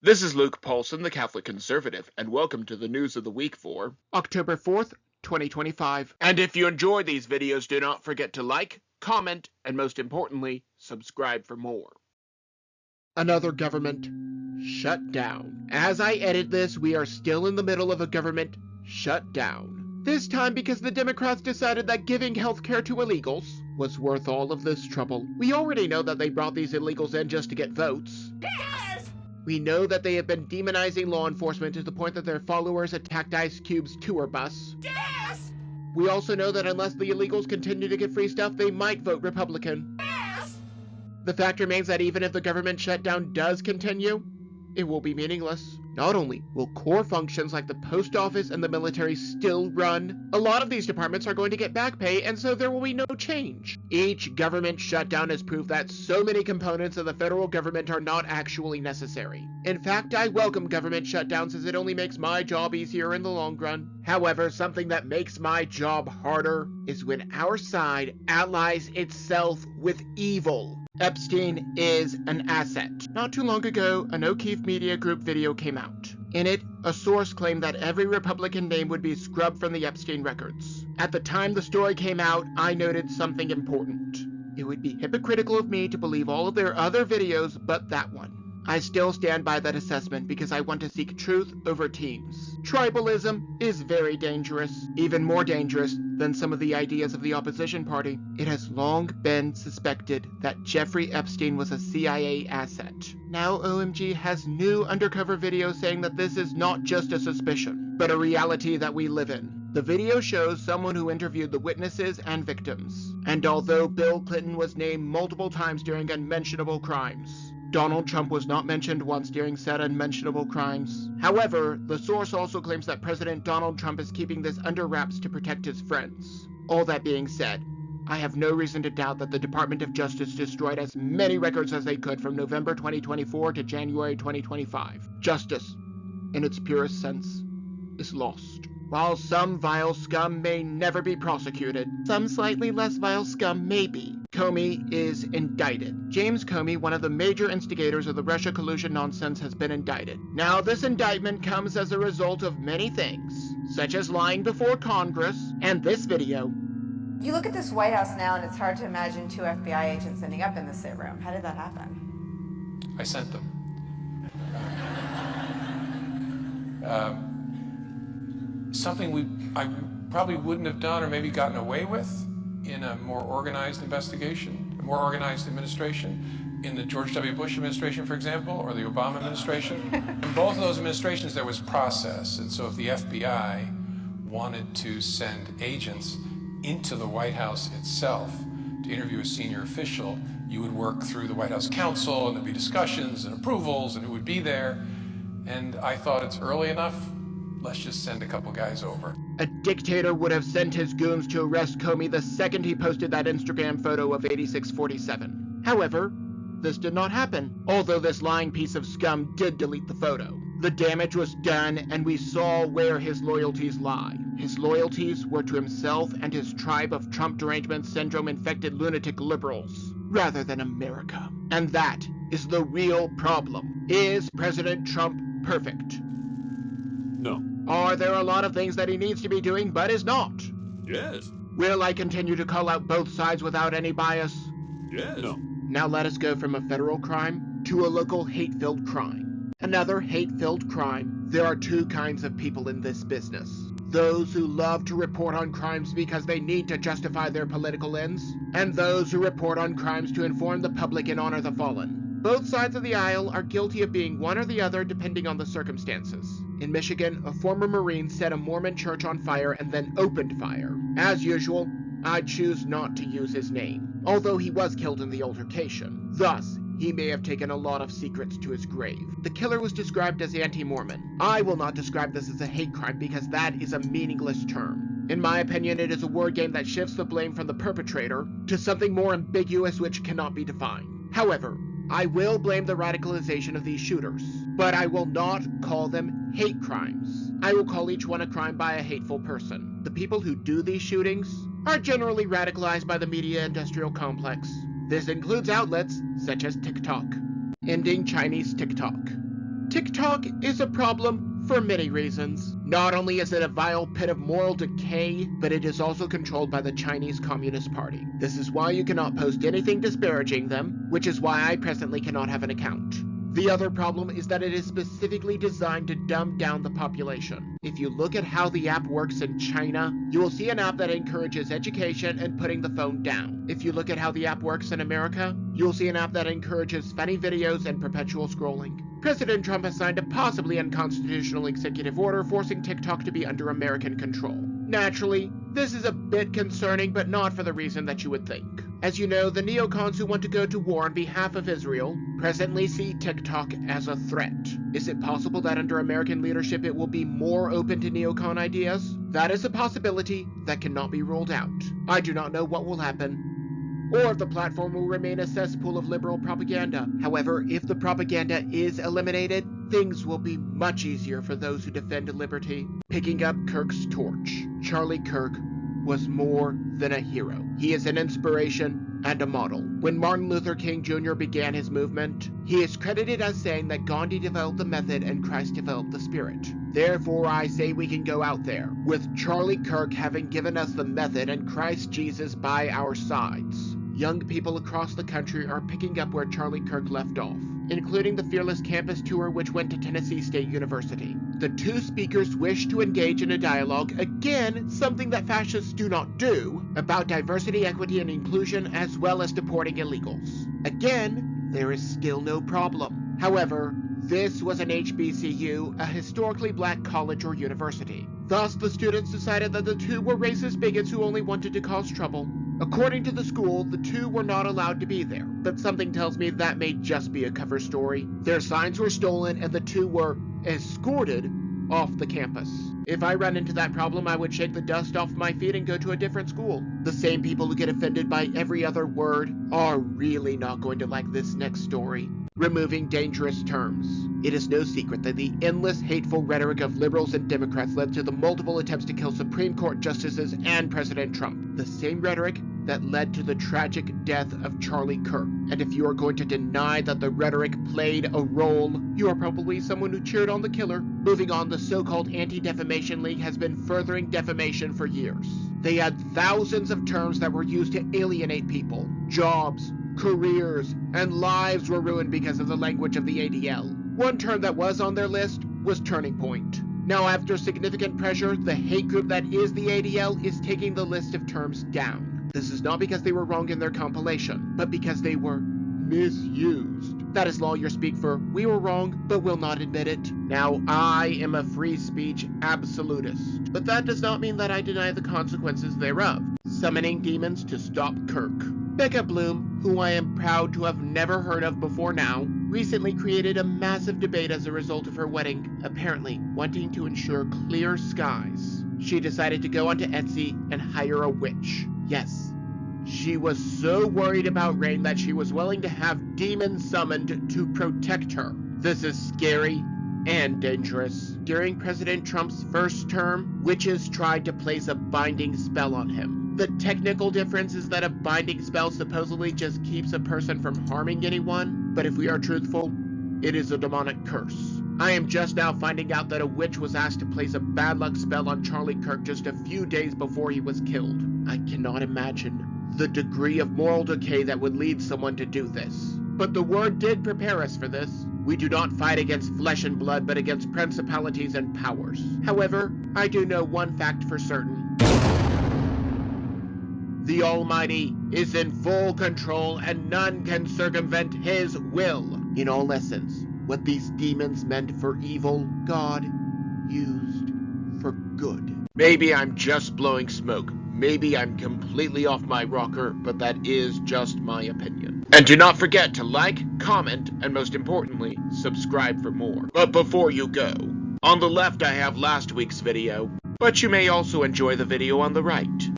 This is Luke Paulson, the Catholic Conservative, and welcome to the news of the week for October 4th, 2025. And if you enjoy these videos, do not forget to like, comment, and most importantly, subscribe for more. Another government shutdown. As I edit this, we are still in the middle of a government shutdown. This time because the Democrats decided that giving healthcare to illegals was worth all of this trouble. We already know that they brought these illegals in just to get votes. We know that they have been demonizing law enforcement to the point that their followers attacked Ice Cube's tour bus. Yes! We also know that unless the illegals continue to get free stuff, they might vote Republican. Yes! The fact remains that even if the government shutdown does continue, it will be meaningless. Not only will core functions like the post office and the military still run, a lot of these departments are going to get back pay, and so there will be no change. Each government shutdown has proved that so many components of the federal government are not actually necessary. In fact, I welcome government shutdowns as it only makes my job easier in the long run. However, something that makes my job harder is when our side allies itself with evil. Epstein is an asset. Not too long ago, an O'Keefe Media Group video came out. In it, a source claimed that every Republican name would be scrubbed from the Epstein records. At the time the story came out, I noted something important. It would be hypocritical of me to believe all of their other videos but that one. I still stand by that assessment because I want to seek truth over teams. Tribalism is very dangerous, even more dangerous than some of the ideas of the opposition party. It has long been suspected that Jeffrey Epstein was a CIA asset. Now OMG has new undercover videos saying that this is not just a suspicion, but a reality that we live in. The video shows someone who interviewed the witnesses and victims. And although Bill Clinton was named multiple times during unmentionable crimes, Donald Trump was not mentioned once during said unmentionable crimes. However, the source also claims that President Donald Trump is keeping this under wraps to protect his friends. All that being said, I have no reason to doubt that the Department of Justice destroyed as many records as they could from November 2024 to January 2025. Justice, in its purest sense, is lost. While some vile scum may never be prosecuted, some slightly less vile scum may be. Comey is indicted. James Comey, one of the major instigators of the Russia collusion nonsense, has been indicted. Now, this indictment comes as a result of many things, such as lying before Congress and this video. You look at this White House now and it's hard to imagine two FBI agents ending up in the sit room. How did that happen? I sent them. Something I probably wouldn't have done or maybe gotten away with in a more organized investigation, a more organized administration, in the George W. Bush administration, for example, or the Obama administration. In both of those administrations, there was process. And so if the FBI wanted to send agents into the White House itself to interview a senior official, you would work through the White House counsel, and there'd be discussions and approvals, and it would be there. And I thought it's early enough. Let's just send a couple guys over. A dictator would have sent his goons to arrest Comey the second he posted that Instagram photo of 8647. However, this did not happen, although this lying piece of scum did delete the photo. The damage was done, and we saw where his loyalties lie. His loyalties were to himself and his tribe of Trump derangement syndrome-infected lunatic liberals, rather than America. And that is the real problem. Is President Trump perfect? No. Are there a lot of things that he needs to be doing but is not? Yes. Will I continue to call out both sides without any bias? Yes. No. Now let us go from a federal crime to a local hate-filled crime. Another hate-filled crime. There are two kinds of people in this business. Those who love to report on crimes because they need to justify their political ends, and those who report on crimes to inform the public and honor the fallen. Both sides of the aisle are guilty of being one or the other depending on the circumstances. In Michigan, a former Marine set a Mormon church on fire and then opened fire. As usual, I choose not to use his name, although he was killed in the altercation. Thus, he may have taken a lot of secrets to his grave. The killer was described as anti-Mormon. I will not describe this as a hate crime because that is a meaningless term. In my opinion, it is a word game that shifts the blame from the perpetrator to something more ambiguous which cannot be defined. However, I will blame the radicalization of these shooters, but I will not call them hate crimes. I will call each one a crime by a hateful person. The people who do these shootings are generally radicalized by the media industrial complex. This includes outlets such as TikTok. Ending Chinese TikTok. TikTok is a problem for many reasons. Not only is it a vile pit of moral decay, but it is also controlled by the Chinese Communist Party. This is why you cannot post anything disparaging them, which is why I presently cannot have an account. The other problem is that it is specifically designed to dumb down the population. If you look at how the app works in China, you will see an app that encourages education and putting the phone down. If you look at how the app works in America, you'll see an app that encourages funny videos and perpetual scrolling. President Trump has signed a possibly unconstitutional executive order forcing TikTok to be under American control. Naturally, this is a bit concerning, but not for the reason that you would think. As you know, the neocons who want to go to war on behalf of Israel presently see TikTok as a threat. Is it possible that under American leadership it will be more open to neocon ideas? That is a possibility that cannot be ruled out. I do not know what will happen, or if the platform will remain a cesspool of liberal propaganda. However, if the propaganda is eliminated, things will be much easier for those who defend liberty. Picking up Kirk's torch, Charlie Kirk was more than a hero. He is an inspiration and a model. When Martin Luther King Jr. began his movement, he is credited as saying that Gandhi developed the method and Christ developed the spirit. Therefore, I say we can go out there, with Charlie Kirk having given us the method and Christ Jesus by our sides. Young people across the country are picking up where Charlie Kirk left off, including the Fearless Campus Tour, which went to Tennessee State University. The two speakers wish to engage in a dialogue, again, something that fascists do not do, about diversity, equity, and inclusion, as well as deporting illegals. Again, there is still no problem. However, this was an HBCU, a historically black college or university. Thus, the students decided that the two were racist bigots who only wanted to cause trouble. According to the school, the two were not allowed to be there, but something tells me that may just be a cover story. Their signs were stolen and the two were escorted off the campus. If I run into that problem, I would shake the dust off my feet and go to a different school. The same people who get offended by every other word are really not going to like this next story. Removing dangerous terms. It is no secret that the endless hateful rhetoric of liberals and Democrats led to the multiple attempts to kill Supreme Court justices and President Trump. The same rhetoric that led to the tragic death of Charlie Kirk. And if you are going to deny that the rhetoric played a role, you are probably someone who cheered on the killer. Moving on, the so-called Anti-Defamation League has been furthering defamation for years. They had thousands of terms that were used to alienate people. Jobs, careers, and lives were ruined because of the language of the ADL. One term that was on their list was turning point. Now, after significant pressure, the hate group that is the ADL is taking the list of terms down. This is not because they were wrong in their compilation, but because they were misused. That is lawyer speak for, we were wrong, but will not admit it. Now, I am a free speech absolutist, but that does not mean that I deny the consequences thereof. Summoning demons to stop Kirk. Becca Bloom, who I am proud to have never heard of before now, recently created a massive debate as a result of her wedding, apparently wanting to ensure clear skies. She decided to go onto Etsy and hire a witch. Yes, she was so worried about rain that she was willing to have demons summoned to protect her. This is scary and dangerous. During President Trump's first term, witches tried to place a binding spell on him. The technical difference is that a binding spell supposedly just keeps a person from harming anyone, but if we are truthful, it is a demonic curse. I am just now finding out that a witch was asked to place a bad luck spell on Charlie Kirk just a few days before he was killed. I cannot imagine the degree of moral decay that would lead someone to do this. But the word did prepare us for this. We do not fight against flesh and blood, but against principalities and powers. However, I do know one fact for certain. The Almighty is in full control and none can circumvent His will. In all essence, what these demons meant for evil, God used for good. Maybe I'm just blowing smoke. Maybe I'm completely off my rocker, but that is just my opinion. And do not forget to like, comment, and most importantly, subscribe for more. But before you go, on the left I have last week's video, but you may also enjoy the video on the right.